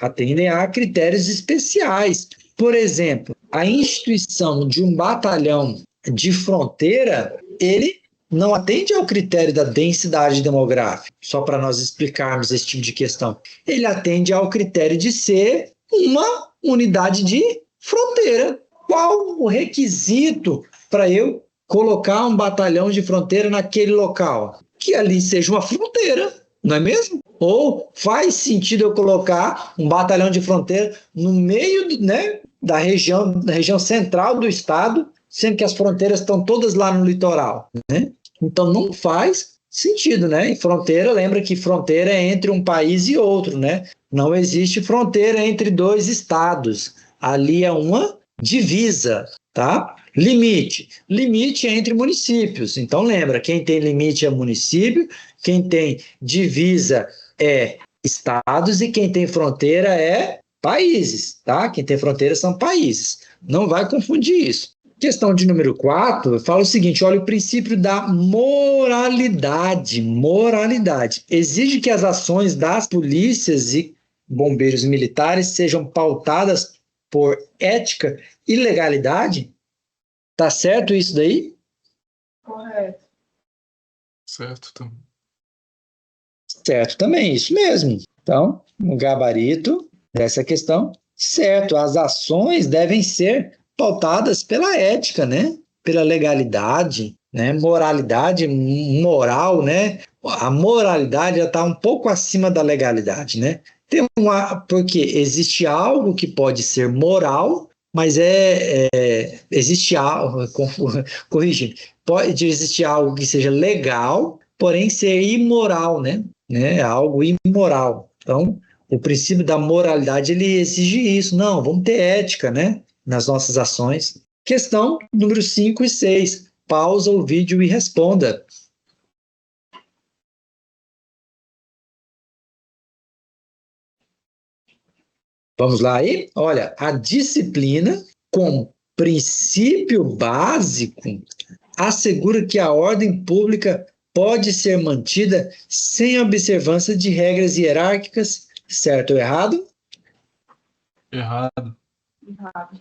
Speaker 1: atendem a critérios especiais. Por exemplo, a instituição de um batalhão de fronteira, ele não atende ao critério da densidade demográfica, só para nós explicarmos esse tipo de questão. Ele atende ao critério de ser uma unidade de fronteira. Qual o requisito para eu colocar um batalhão de fronteira naquele local? Que ali seja uma fronteira, não é mesmo? Ou faz sentido eu colocar um batalhão de fronteira no meio, né, da região central do estado, sendo que as fronteiras estão todas lá no litoral, né? Então não faz sentido, né? E fronteira, lembra que fronteira é entre um país e outro, né? Não existe fronteira entre dois estados. Ali é uma divisa, tá? Limite é entre municípios. Então lembra, quem tem limite é município, quem tem divisa é estados e quem tem fronteira é países, tá? Quem tem fronteira são países. Não vai confundir isso. Questão de número 4 fala o seguinte: olha, o princípio da moralidade. Moralidade. Exige que as ações das polícias e bombeiros militares sejam pautadas por ética e legalidade? Tá certo isso daí?
Speaker 3: Correto.
Speaker 2: Certo, então.
Speaker 1: Certo também, isso mesmo. Então, o gabarito dessa questão, certo, as ações devem ser pautadas pela ética, né? Pela legalidade, né? Moralidade, moral, né? A moralidade já está um pouco acima da legalidade, né? Porque existe algo que pode ser moral, mas existe algo, corrige, pode existir algo que seja legal, porém ser imoral, né? Algo imoral. Então, o princípio da moralidade, ele exige isso. Não, vamos ter ética, né? Nas nossas ações. Questão número 5 e 6. Pausa o vídeo e responda. Vamos lá aí? Olha, a disciplina, como princípio básico, assegura que a ordem pública pode ser mantida sem observância de regras hierárquicas, certo ou errado?
Speaker 2: Errado.
Speaker 3: Errado.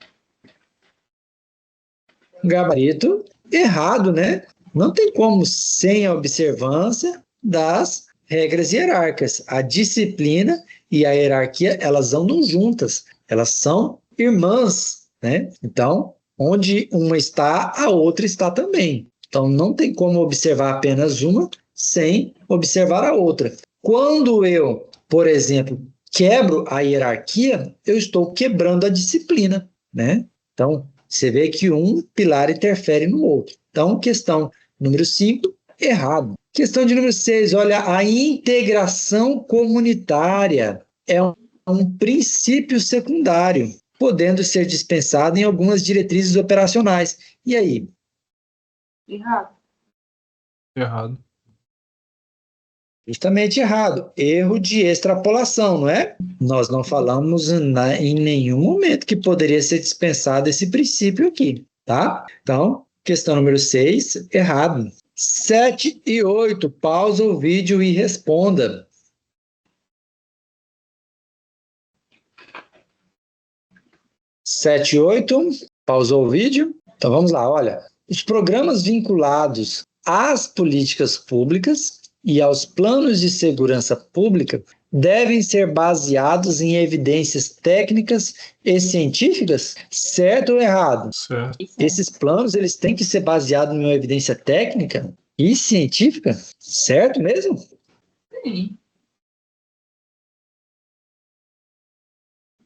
Speaker 1: Gabarito, errado, né? Não tem como sem a observância das regras hierárquicas. A disciplina e a hierarquia, elas andam juntas, elas são irmãs, né? Então, onde uma está, a outra está também. Então, não tem como observar apenas uma sem observar a outra. Quando eu, por exemplo, quebro a hierarquia, eu estou quebrando a disciplina, né? Então, você vê que um pilar interfere no outro. Então, questão número 5, errado. Questão de número 6, olha, a integração comunitária é um princípio secundário, podendo ser dispensado em algumas diretrizes operacionais. E aí?
Speaker 3: Errado.
Speaker 2: Errado.
Speaker 1: Justamente errado. Erro de extrapolação, não é? Nós não falamos em nenhum momento que poderia ser dispensado esse princípio aqui, tá? Então, questão número 6, errado. 7 e 8, pausa o vídeo e responda. 7 e 8, pausou o vídeo? Então vamos lá, olha. Os programas vinculados às políticas públicas e aos planos de segurança pública devem ser baseados em evidências técnicas e científicas? Certo ou errado?
Speaker 2: Certo.
Speaker 1: Esses planos, eles têm que ser baseados em uma evidência técnica e científica? Certo mesmo?
Speaker 3: Sim.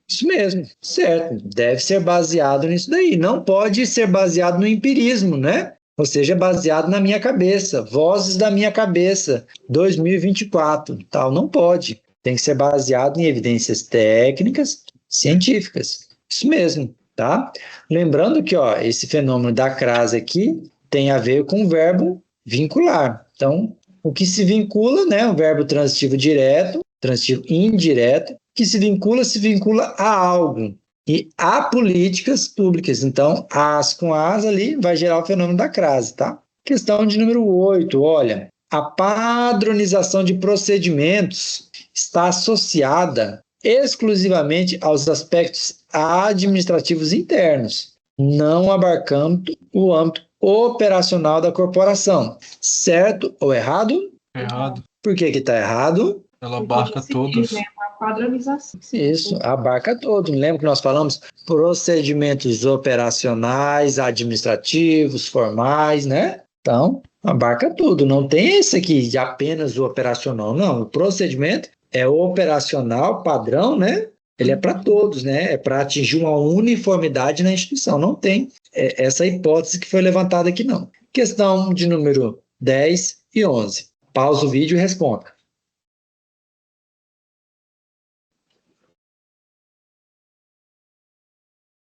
Speaker 1: Isso mesmo, certo. Deve ser baseado nisso daí. Não pode ser baseado no empirismo, né? Ou seja, baseado na minha cabeça, vozes da minha cabeça, 2024, tal. Não pode. Tem que ser baseado em evidências técnicas, científicas. Isso mesmo, tá? Lembrando que, ó, esse fenômeno da crase aqui tem a ver com o verbo vincular. Então, o que se vincula, né? O verbo transitivo direto, transitivo indireto, que se vincula a algo e a políticas públicas. Então, as com as ali vai gerar o fenômeno da crase, tá? Questão de número 8, olha, a padronização de procedimentos está associada exclusivamente aos aspectos administrativos internos, não abarcando o âmbito operacional da corporação. Certo ou errado?
Speaker 2: Errado.
Speaker 1: Por que que está errado?
Speaker 2: Ela
Speaker 3: Porque
Speaker 2: abarca
Speaker 3: já se
Speaker 2: todos.
Speaker 3: diz, né, uma padronização.
Speaker 1: Isso, abarca todo. Lembra que nós falamos procedimentos operacionais, administrativos, formais, né? Então, abarca tudo. Não tem esse aqui de apenas o operacional, não. O procedimento é o operacional padrão, né? Ele é para todos, né? É para atingir uma uniformidade na instituição. Não tem essa hipótese que foi levantada aqui, não. Questão de número 10 e 11. Pausa o vídeo e responda.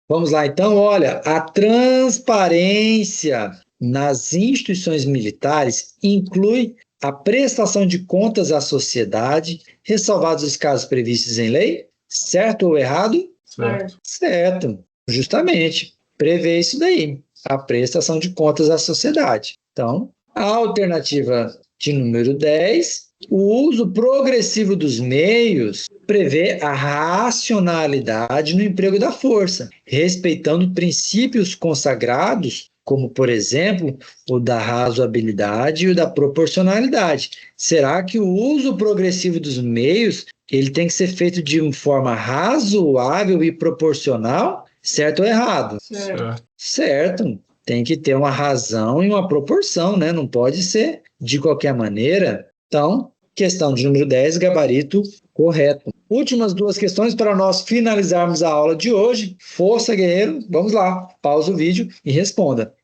Speaker 1: Vamos lá, então, olha, a transparência nas instituições militares inclui a prestação de contas à sociedade, ressalvados os casos previstos em lei? Certo ou errado?
Speaker 2: Certo.
Speaker 1: Certo, justamente, prevê isso daí. a prestação de contas à sociedade. Então, a alternativa de número 10, o uso progressivo dos meios prevê a racionalidade no emprego da força, respeitando princípios consagrados, como, por exemplo, o da razoabilidade e o da proporcionalidade. Será que o uso progressivo dos meios ele tem que ser feito de uma forma razoável e proporcional? Certo ou errado?
Speaker 3: Certo.
Speaker 1: Certo. Tem que ter uma razão e uma proporção, né? Não pode ser de qualquer maneira. Então, questão de número 10, gabarito correto. Últimas duas questões para nós finalizarmos a aula de hoje. Força, guerreiro. Vamos lá. Pausa o vídeo e responda.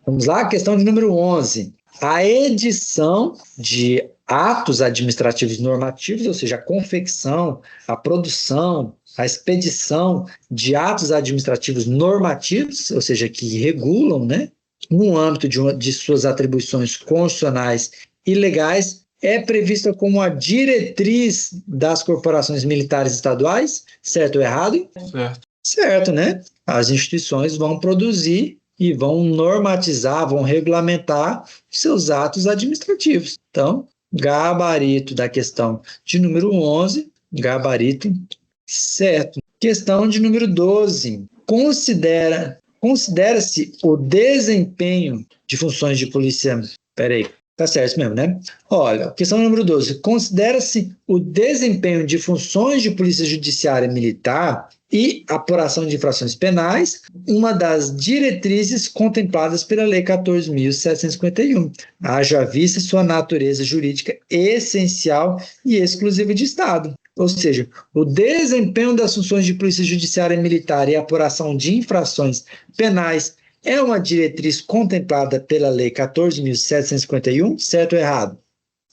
Speaker 1: Vamos lá, questão de número 11. A edição de atos administrativos normativos, ou seja, a confecção, a produção, a expedição de atos administrativos normativos, ou seja, que regulam, né, no âmbito de suas atribuições constitucionais e legais, é prevista como a diretriz das corporações militares estaduais, certo ou errado?
Speaker 2: Certo.
Speaker 1: Certo, né? As instituições vão produzir e vão normatizar, vão regulamentar seus atos administrativos. Então, gabarito da questão de número 11, gabarito certo. Questão de número 12. Considera-se o desempenho de funções de polícia... Peraí, tá certo mesmo, né? Olha, questão número 12. Considera-se o desempenho de funções de polícia judiciária militar e apuração de infrações penais, uma das diretrizes contempladas pela Lei 14.751, haja vista sua natureza jurídica essencial e exclusiva de Estado. Ou seja, o desempenho das funções de polícia judiciária militar e apuração de infrações penais é uma diretriz contemplada pela Lei 14.751, certo ou errado?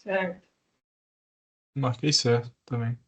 Speaker 3: Certo.
Speaker 2: Marquei certo também.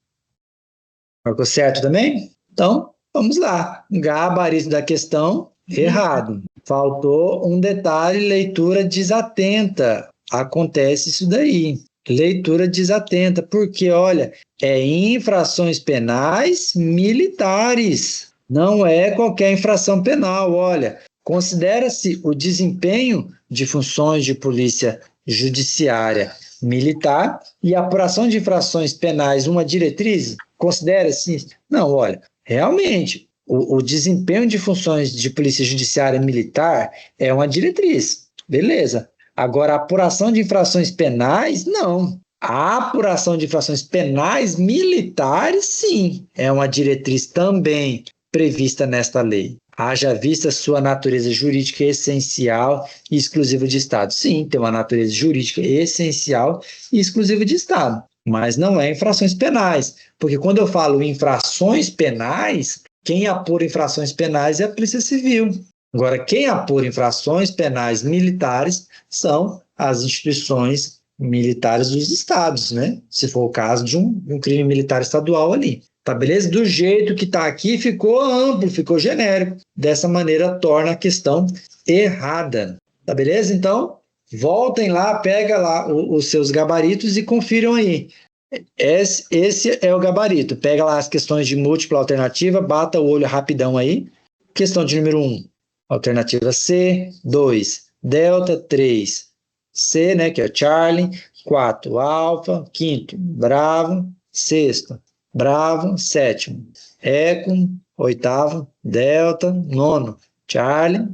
Speaker 1: Marcou certo também? Então, vamos lá. Gabarito da questão, errado. Faltou um detalhe, leitura desatenta. Acontece isso daí. Leitura desatenta, porque, olha, é infrações penais militares. Não é qualquer infração penal, olha. Considera-se o desempenho de funções de polícia judiciária militar e apuração de infrações penais uma diretriz? Considera-se? Não, olha, realmente, o desempenho de funções de polícia judiciária militar é uma diretriz, beleza. Agora, a apuração de infrações penais, não. A apuração de infrações penais militares, sim, é uma diretriz também prevista nesta lei. Haja vista sua natureza jurídica essencial e exclusiva de Estado. Sim, tem uma natureza jurídica essencial e exclusiva de Estado, mas não é infrações penais, porque quando eu falo infrações penais, quem apura infrações penais é a Polícia Civil. Agora, quem apura infrações penais militares são as instituições militares dos estados, né? Se for o caso de um crime militar estadual ali. Tá beleza? Do jeito que está aqui, ficou amplo, ficou genérico. Dessa maneira, torna a questão errada. Tá beleza? Então, voltem lá, pega lá os seus gabaritos e confiram aí. Esse é o gabarito. Pega lá as questões de múltipla alternativa, bata o olho rapidão aí. Questão de número 1, alternativa C. 2, delta. 3, C, né, que é o Charlie. 4, alfa. 5, bravo. 6, bravo. 7, eco. 8, delta. 9, Charlie.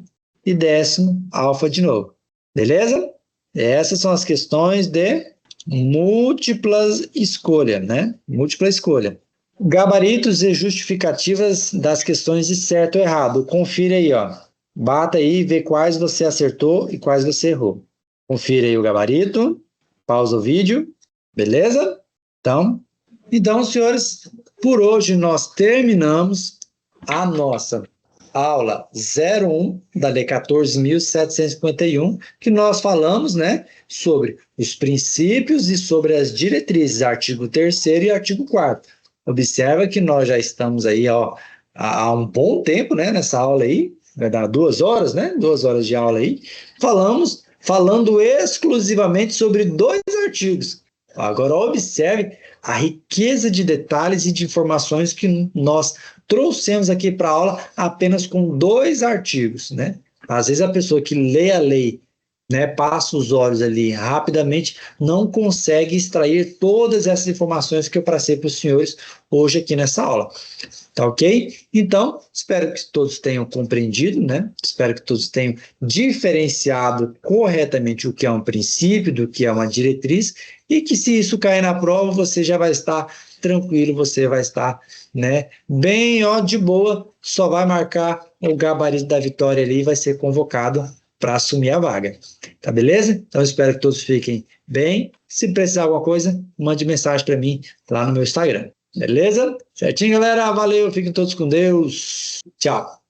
Speaker 1: E 10º, alfa de novo. Beleza? Essas são as questões de múltiplas escolha, né? Múltipla escolha. Gabaritos e justificativas das questões de certo ou errado. Confira aí, ó. Bata aí e vê quais você acertou e quais você errou. Confira aí o gabarito. Pausa o vídeo. Beleza? Então, senhores, por hoje nós terminamos a nossa aula 01 da Lei 14.751, que nós falamos, né, sobre os princípios e sobre as diretrizes, artigo 3º e artigo 4º. Observa que nós já estamos aí, ó, há um bom tempo, né, nessa aula aí, vai dar 2 horas, né, 2 horas de aula aí, falando exclusivamente sobre 2 artigos, Agora observe a riqueza de detalhes e de informações que nós trouxemos aqui para a aula apenas com 2 artigos, né? Às vezes a pessoa que lê a lei, né, passa os olhos ali rapidamente, não consegue extrair todas essas informações que eu passei para os senhores hoje aqui nessa aula. Tá ok? Então, espero que todos tenham compreendido, né? Espero que todos tenham diferenciado corretamente o que é um princípio, do que é uma diretriz, e que se isso cair na prova, você já vai estar tranquilo, você vai estar, né, bem, ó, de boa, só vai marcar o gabarito da vitória ali e vai ser convocado para assumir a vaga. Tá beleza? Então, espero que todos fiquem bem. Se precisar de alguma coisa, mande mensagem para mim lá no meu Instagram. Beleza? Certinho, galera? Valeu, fiquem todos com Deus. Tchau.